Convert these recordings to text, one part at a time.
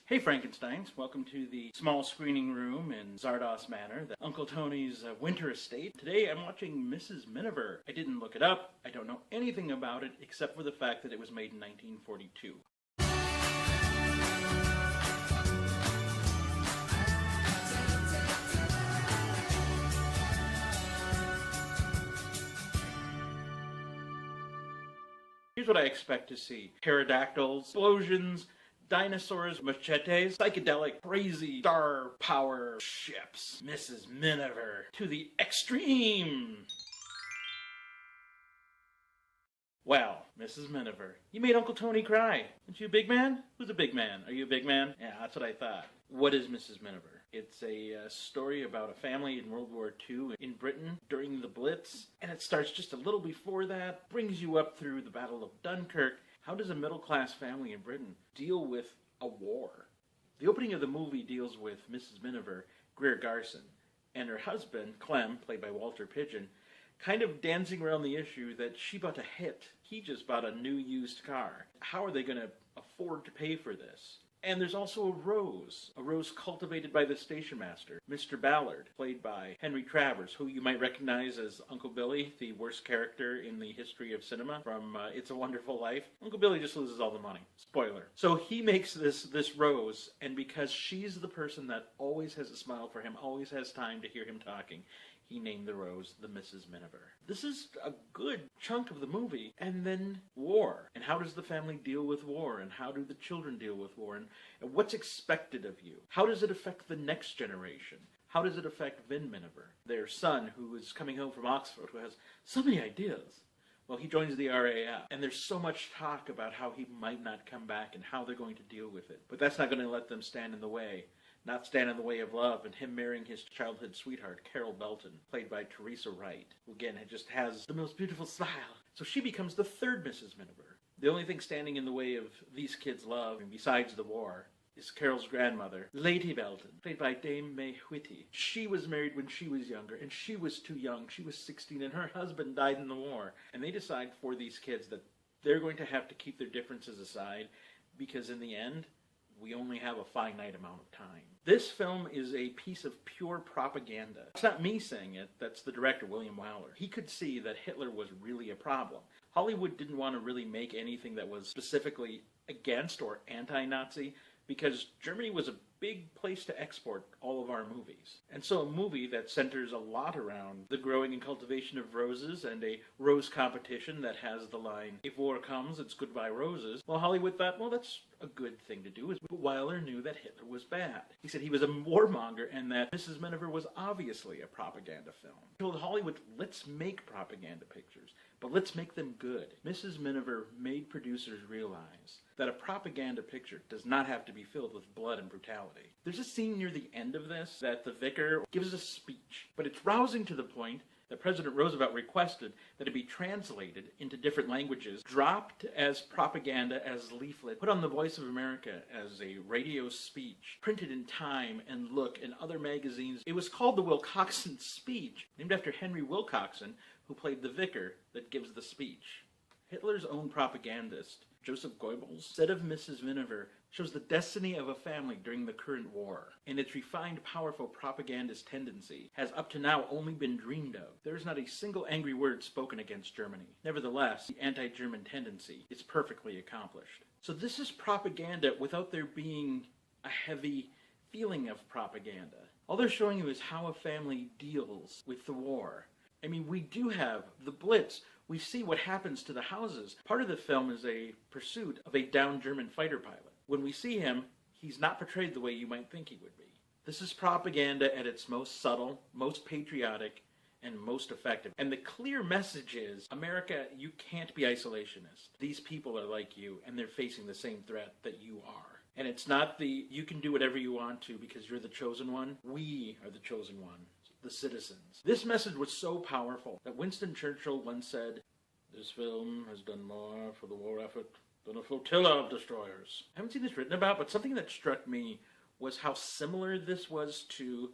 Hey Frankensteins, welcome to the small screening room in Zardos Manor, the Uncle Tony's winter estate. Today I'm watching Mrs. Miniver. I didn't look it up, I don't know anything about it except for the fact that it was made in 1942. Here's what I expect to see. Pterodactyls, explosions, dinosaurs, machetes, psychedelic, crazy, star power ships. Mrs. Miniver to the extreme! Well, Mrs. Miniver, you made Uncle Tony cry. Aren't you a big man? Who's a big man? Are you a big man? Yeah, that's what I thought. What is Mrs. Miniver? It's a story about a family in World War II in Britain during the Blitz, and it starts just a little before that, brings you up through the Battle of Dunkirk. How does a middle-class family in Britain deal with a war? The opening of the movie deals with Mrs. Miniver, Greer Garson, and her husband, Clem, played by Walter Pidgeon, kind of dancing around the issue that she bought a hit. He just bought a new used car. How are they going to afford to pay for this? And there's also a rose cultivated by the station master, Mr. Ballard, played by Henry Travers, who you might recognize as Uncle Billy, the worst character in the history of cinema from It's a Wonderful Life. Uncle Billy just loses all the money. Spoiler. So he makes this rose, and because she's the person that always has a smile for him, always has time to hear him talking, he named the rose the Mrs. Miniver. This is a good chunk of the movie. And then war. And how does the family deal with war? And how do the children deal with war? And what's expected of you? How does it affect the next generation? How does it affect Vin Miniver, their son, who is coming home from Oxford, who has so many ideas? Well, he joins the RAF, and there's so much talk about how he might not come back and how they're going to deal with it. But that's not going to let them stand in the way. Not stand in the way of love, and him marrying his childhood sweetheart, Carol Belton, played by Teresa Wright, who again just has the most beautiful smile. So she becomes the third Mrs. Miniver. The only thing standing in the way of these kids' love, and besides the war, is Carol's grandmother, Lady Belton, played by Dame May Whitty. She was married when she was younger, and she was too young. She was 16, and her husband died in the war. And they decide for these kids that they're going to have to keep their differences aside, because in the end, we only have a finite amount of time. This film is a piece of pure propaganda. It's not me saying it, that's the director, William Wyler. He could see that Hitler was really a problem. Hollywood didn't want to really make anything that was specifically against or anti-Nazi, because Germany was a big place to export all of our movies. And so a movie that centers a lot around the growing and cultivation of roses and a rose competition that has the line, "If war comes, it's goodbye roses," well, Hollywood thought, well, that's a good thing to do. But Wyler knew that Hitler was bad. He said he was a warmonger and that Mrs. Miniver was obviously a propaganda film. He told Hollywood, let's make propaganda pictures, but let's make them good. Mrs. Miniver made producers realize that a propaganda picture does not have to be filled with blood and brutality. There's a scene near the end of this that the vicar gives a speech, but it's rousing to the point that President Roosevelt requested that it be translated into different languages, dropped as propaganda, as leaflet, put on the Voice of America as a radio speech, printed in Time and Look and other magazines. It was called the Wilcoxon Speech, named after Henry Wilcoxon, who played the vicar that gives the speech. Hitler's own propagandist, Joseph Goebbels, said of Mrs. Miniver, shows the destiny of a family during the current war, and its refined, powerful propagandist tendency has up to now only been dreamed of. There is not a single angry word spoken against Germany. Nevertheless, the anti-German tendency is perfectly accomplished. So this is propaganda without there being a heavy feeling of propaganda. All they're showing you is how a family deals with the war. I mean, we do have the Blitz. We see what happens to the houses. Part of the film is a pursuit of a downed German fighter pilot. When we see him, he's not portrayed the way you might think he would be. This is propaganda at its most subtle, most patriotic, and most effective. And the clear message is, America, you can't be isolationist. These people are like you, and they're facing the same threat that you are. And it's not the, you can do whatever you want to because you're the chosen one. We are the chosen one. The citizens. This message was so powerful that Winston Churchill once said, "This film has done more for the war effort than a flotilla of destroyers." I haven't seen this written about, but something that struck me was how similar this was to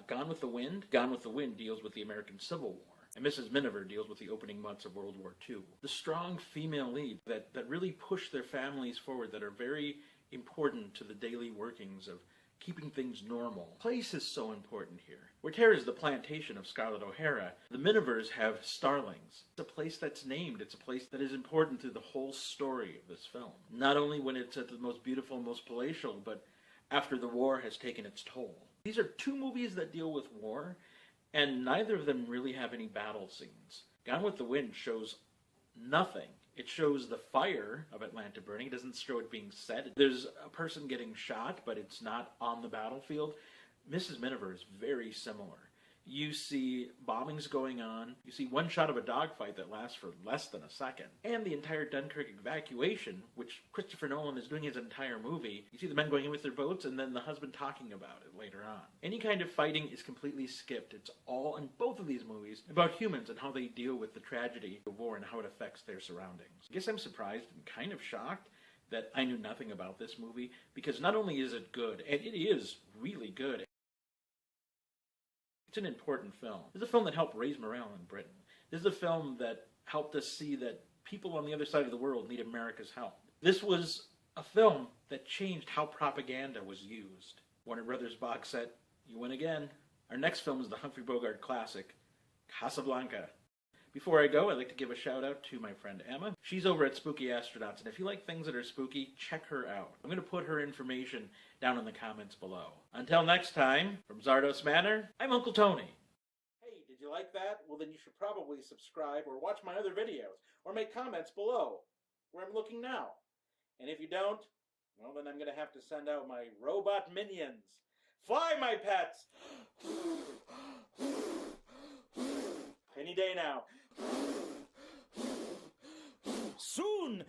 Gone with the Wind. Gone with the Wind deals with the American Civil War, and Mrs. Miniver deals with the opening months of World War II. The strong female lead that really push their families forward, that are very important to the daily workings of keeping things normal. Place is so important here. Where Terra is the plantation of Scarlett O'Hara, the Minivers have starlings. It's a place that's named. It's a place that is important through the whole story of this film. Not only when it's at the most beautiful, most palatial, but after the war has taken its toll. These are two movies that deal with war, and neither of them really have any battle scenes. Gone with the Wind shows nothing. It shows the fire of Atlanta burning. It doesn't show it being set. There's a person getting shot, but it's not on the battlefield. Mrs. Miniver is very similar. You see bombings going on. You see one shot of a dogfight that lasts for less than a second. And the entire Dunkirk evacuation, which Christopher Nolan is doing his entire movie. You see the men going in with their boats and then the husband talking about it later on. Any kind of fighting is completely skipped. It's all, in both of these movies, about humans and how they deal with the tragedy of war and how it affects their surroundings. I guess I'm surprised and kind of shocked that I knew nothing about this movie, because not only is it good, and it is really good, it's an important film. This is a film that helped raise morale in Britain. This is a film that helped us see that people on the other side of the world need America's help. This was a film that changed how propaganda was used. Warner Brothers box set, you win again. Our next film is the Humphrey Bogart classic, Casablanca. Before I go, I'd like to give a shout out to my friend Emma. She's over at Spooky Astronauts, and if you like things that are spooky, check her out. I'm going to put her information down in the comments below. Until next time, from Zardos Manor, I'm Uncle Tony. Hey, did you like that? Well, then you should probably subscribe or watch my other videos, or make comments below, where I'm looking now. And if you don't, well, then I'm going to have to send out my robot minions. Fly, my pets! Any day now. Soon!